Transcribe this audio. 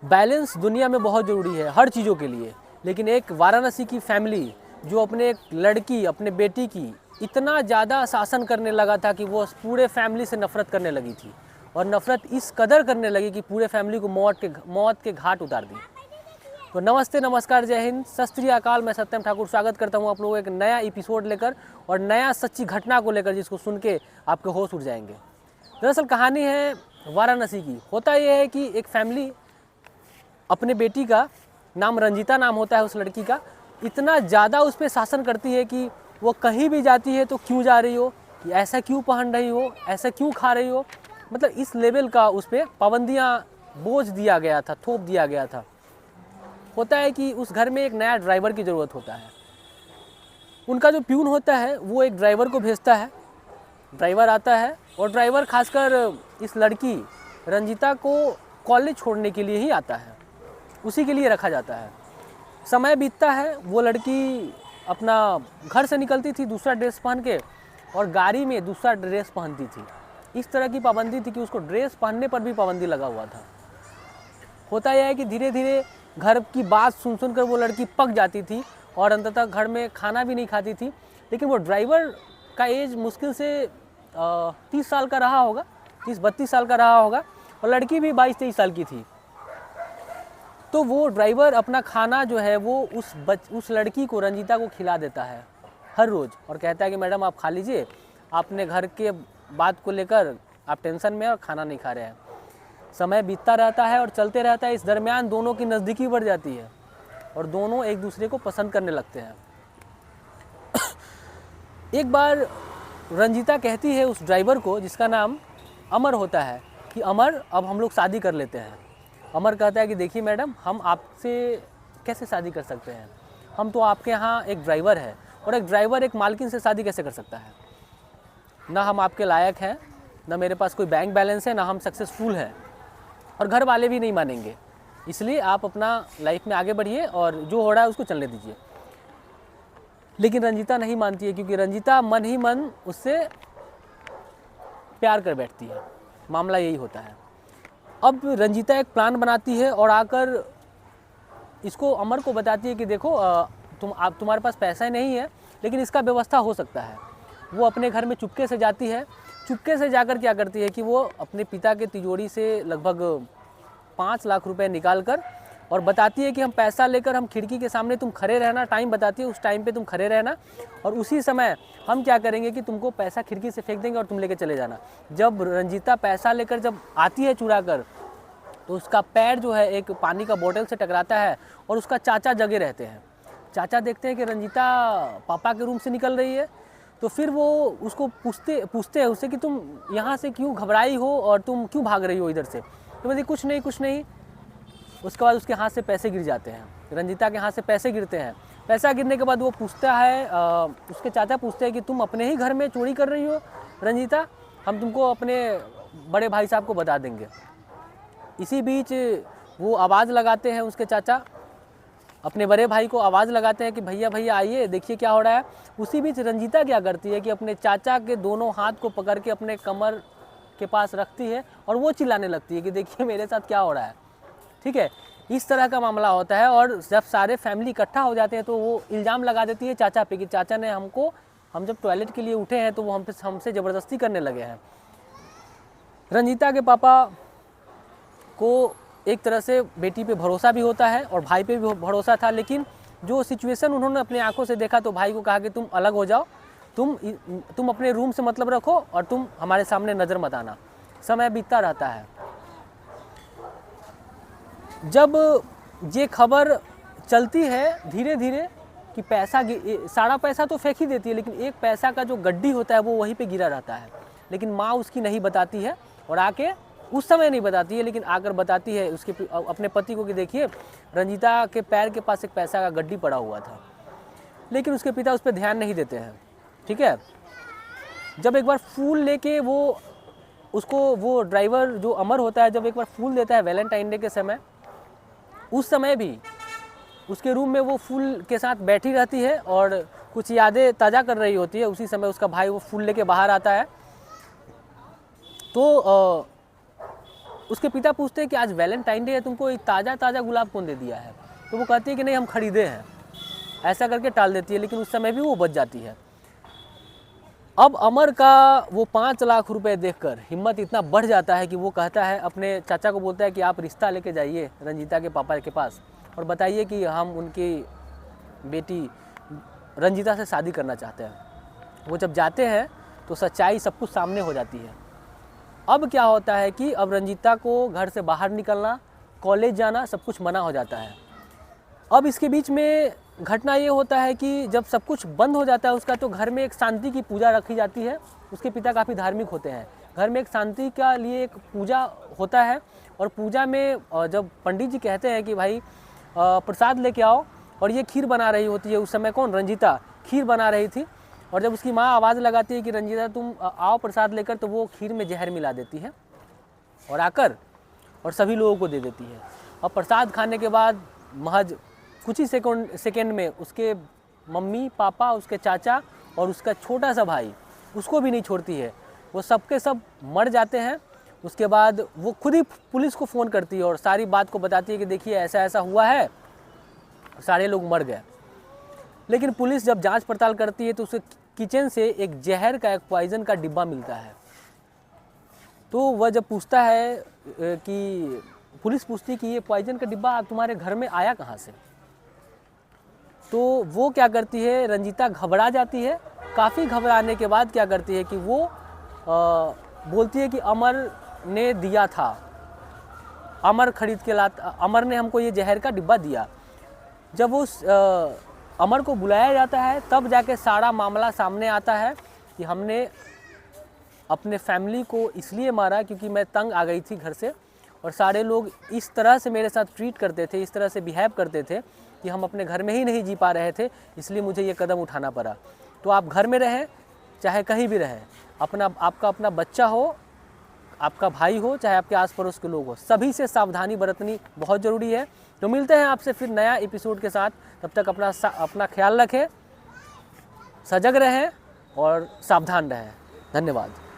Balance दुनिया में बहुत ज़रूरी है हर चीज़ों के लिए, लेकिन एक वाराणसी की फैमिली जो अपने एक लड़की, अपने बेटी की इतना ज़्यादा शासन करने लगा था कि वो पूरे फैमिली से नफ़रत करने लगी थी, और नफ़रत इस कदर करने लगी कि पूरे फैमिली को मौत के घाट उतार दी। तो नमस्ते, नमस्कार, जय हिंद, सत श्री अकाल। मैं सत्यम ठाकुर स्वागत करता हूँ आप लोगों को एक नया एपिसोड लेकर और नया सच्ची घटना को लेकर, जिसको सुन के आपके होश उड़ जाएंगे। दरअसल कहानी है वाराणसी की। होता यह है कि एक फैमिली अपने बेटी का नाम रंजीता नाम होता है, उस लड़की का इतना ज़्यादा उस पर शासन करती है कि वो कहीं भी जाती है तो क्यों जा रही हो, ऐसा क्यों पहन रही हो, ऐसा क्यों खा रही हो, मतलब इस लेवल का उस पर पाबंदियाँ, बोझ दिया गया था, थोप दिया गया था। होता है कि उस घर में एक नया ड्राइवर की ज़रूरत होता है। उनका जो प्यून होता है वो एक ड्राइवर को भेजता है। ड्राइवर आता है और ड्राइवर खासकर इस लड़की रंजीता को कॉलेज छोड़ने के लिए ही आता है, उसी के लिए रखा जाता है। समय बीतता है, वो लड़की अपना घर से निकलती थी दूसरा ड्रेस पहन के और गाड़ी में दूसरा ड्रेस पहनती थी। इस तरह की पाबंदी थी कि उसको ड्रेस पहनने पर भी पाबंदी लगा हुआ था। होता यह है कि धीरे धीरे घर की बात सुन सुनकर वो लड़की पक जाती थी और अंततः घर में खाना भी नहीं खाती थी। लेकिन वो ड्राइवर का एज मुश्किल से 30 साल का रहा होगा, 30-32 साल का रहा होगा, और लड़की भी 22-23 साल की थी। तो वो ड्राइवर अपना खाना जो है वो उस लड़की को, रंजीता को खिला देता है हर रोज़, और कहता है कि मैडम आप खा लीजिए, आपने घर के बात को लेकर आप टेंशन में और खाना नहीं खा रहे हैं। समय बीतता रहता है और चलते रहता है। इस दरमियान दोनों की नज़दीकी बढ़ जाती है और दोनों एक दूसरे को पसंद करने लगते हैं। एक बार रंजीता कहती है उस ड्राइवर को, जिसका नाम अमर होता है, कि अमर अब हम लोग शादी कर लेते हैं। अमर कहता है कि देखिए मैडम, हम आपसे कैसे शादी कर सकते हैं, हम तो आपके यहाँ एक ड्राइवर है, और एक ड्राइवर एक मालकिन से शादी कैसे कर सकता है। ना हम आपके लायक हैं, ना मेरे पास कोई बैंक बैलेंस है, ना हम सक्सेसफुल हैं, और घर वाले भी नहीं मानेंगे। इसलिए आप अपना लाइफ में आगे बढ़िए और जो हो रहा है उसको चलने दीजिए। लेकिन रंजीता नहीं मानती है, क्योंकि रंजीता मन ही मन उससे प्यार कर बैठती है। मामला यही होता है। अब रंजीता एक प्लान बनाती है और आकर इसको अमर को बताती है कि देखो तुम्हारे पास पैसा नहीं है, लेकिन इसका व्यवस्था हो सकता है। वो अपने घर में चुपके से जाती है। चुपके से जाकर क्या करती है कि वो अपने पिता के तिजोरी से लगभग 5 लाख रुपए निकाल कर और बताती है कि हम पैसा लेकर हम खिड़की के सामने, तुम खड़े रहना, टाइम बताती है, उस टाइम पे तुम खड़े रहना, और उसी समय हम क्या करेंगे कि तुमको पैसा खिड़की से फेंक देंगे और तुम लेकर चले जाना। जब रंजीता पैसा लेकर जब आती है चुरा कर, तो उसका पैर जो है एक पानी का बोतल से टकराता है और उसका चाचा जगे रहते हैं। चाचा देखते हैं कि रंजीता पापा के रूम से निकल रही है, तो फिर वो उसको पूछते हैं उससे कि तुम यहाँ से क्यों घबराई हो और तुम क्यों भाग रही हो इधर से। तो बोलती कुछ नहीं। उसके बाद उसके हाथ से पैसे गिर जाते हैं, रंजीता के हाथ से पैसे गिरते हैं। पैसा गिरने के बाद वो पूछता है, उसके चाचा पूछते हैं कि तुम अपने ही घर में चोरी कर रही हो रंजीता, हम तुमको अपने बड़े भाई साहब को बता देंगे। इसी बीच वो आवाज़ लगाते हैं, उसके चाचा अपने बड़े भाई को आवाज़ लगाते हैं कि भैया भैया आइए, देखिए क्या हो रहा है। उसी बीच रंजीता क्या करती है कि अपने चाचा के दोनों हाथ को पकड़ के अपने कमर के पास रखती है और वो चिल्लाने लगती है कि देखिए मेरे साथ क्या हो रहा है। ठीक है, इस तरह का मामला होता है। और जब सारे फैमिली इकट्ठा हो जाते हैं तो वो इल्ज़ाम लगा देती है चाचा पे कि चाचा ने हम जब टॉयलेट के लिए उठे हैं तो वो हमसे ज़बरदस्ती करने लगे हैं। रंजीता के पापा को एक तरह से बेटी पे भरोसा भी होता है और भाई पे भी भरोसा था, लेकिन जो सिचुएशन उन्होंने अपनी आंखों से देखा तो भाई को कहा कि तुम अलग हो जाओ, तुम अपने रूम से मतलब रखो और तुम हमारे सामने नज़र मत आना। समय बीतता रहता है। जब ये खबर चलती है धीरे धीरे कि सारा पैसा तो फेंक ही देती है, लेकिन एक पैसा का जो गड्डी होता है वो वहीं पे गिरा रहता है। लेकिन माँ उसकी नहीं बताती है, और आके उस समय नहीं बताती है, लेकिन आकर बताती है उसके अपने पति को कि देखिए रंजीता के पैर के पास एक पैसा का गड्डी पड़ा हुआ था। लेकिन उसके पिता उस पर ध्यान नहीं देते हैं। ठीक है, जब एक बार फूल लेके वो ड्राइवर जो अमर होता है, जब एक बार फूल देता है वैलेंटाइन डे के समय, उस समय भी उसके रूम में वो फूल के साथ बैठी रहती है और कुछ यादें ताज़ा कर रही होती है। उसी समय उसका भाई वो फूल लेके बाहर आता है। तो उसके पिता पूछते हैं कि आज वैलेंटाइन डे है, तुमको एक ताज़ा ताज़ा गुलाब कौन दे दिया है? तो वो कहती है कि नहीं, हम खरीदे हैं। ऐसा करके टाल देती है, लेकिन उस समय भी वो बच जाती है। अब अमर का वो 5 लाख रुपए देखकर हिम्मत इतना बढ़ जाता है कि वो कहता है, अपने चाचा को बोलता है कि आप रिश्ता लेके जाइए रंजीता के पापा के पास और बताइए कि हम उनकी बेटी रंजीता से शादी करना चाहते हैं। वो जब जाते हैं तो सच्चाई सब कुछ सामने हो जाती है। अब क्या होता है कि अब रंजीता को घर से बाहर निकलना, कॉलेज जाना, सब कुछ मना हो जाता है। अब इसके बीच में घटना ये होता है कि जब सब कुछ बंद हो जाता है उसका, तो घर में एक शांति की पूजा रखी जाती है। उसके पिता काफ़ी धार्मिक होते हैं। घर में एक शांति का लिए एक पूजा होता है और पूजा में जब पंडित जी कहते हैं कि भाई प्रसाद लेके आओ, और ये खीर बना रही होती है उस समय, कौन? रंजीता खीर बना रही थी। और जब उसकी माँ आवाज़ लगाती है कि रंजीता तुम आओ प्रसाद लेकर, तो वो खीर में जहर मिला देती है और आकर और सभी लोगों को दे देती है। और प्रसाद खाने के बाद महज कुछ ही सेकेंड में उसके मम्मी पापा, उसके चाचा और उसका छोटा सा भाई, उसको भी नहीं छोड़ती है। वो सबके सब मर जाते हैं। उसके बाद वो खुद ही पुलिस को फ़ोन करती है और सारी बात को बताती है कि देखिए ऐसा ऐसा हुआ है, सारे लोग मर गए। लेकिन पुलिस जब जांच पड़ताल करती है तो उसे किचन से एक जहर का, एक पॉइज़न का डिब्बा मिलता है। तो वह जब पूछता है कि पुलिस पूछती है कि ये पॉइज़न का डिब्बा तुम्हारे घर में आया कहाँ से? तो वो क्या करती है, रंजीता घबरा जाती है। काफ़ी घबराने के बाद क्या करती है कि वो बोलती है कि अमर ने दिया था, अमर खरीद के लाता, अमर ने हमको ये जहर का डिब्बा दिया। जब उस अमर को बुलाया जाता है तब जाके सारा मामला सामने आता है कि हमने अपने फैमिली को इसलिए मारा क्योंकि मैं तंग आ गई थी घर से, और सारे लोग इस तरह से मेरे साथ ट्रीट करते थे, इस तरह से बिहेव करते थे कि हम अपने घर में ही नहीं जी पा रहे थे, इसलिए मुझे ये कदम उठाना पड़ा। तो आप घर में रहें चाहे कहीं भी रहें, आपका अपना बच्चा हो, आपका भाई हो, चाहे आपके आस पड़ोस के लोग हो, सभी से सावधानी बरतनी बहुत ज़रूरी है। तो मिलते हैं आपसे फिर नया एपिसोड के साथ। तब तक अपना ख्याल रखें, सजग रहें और सावधान रहें। धन्यवाद।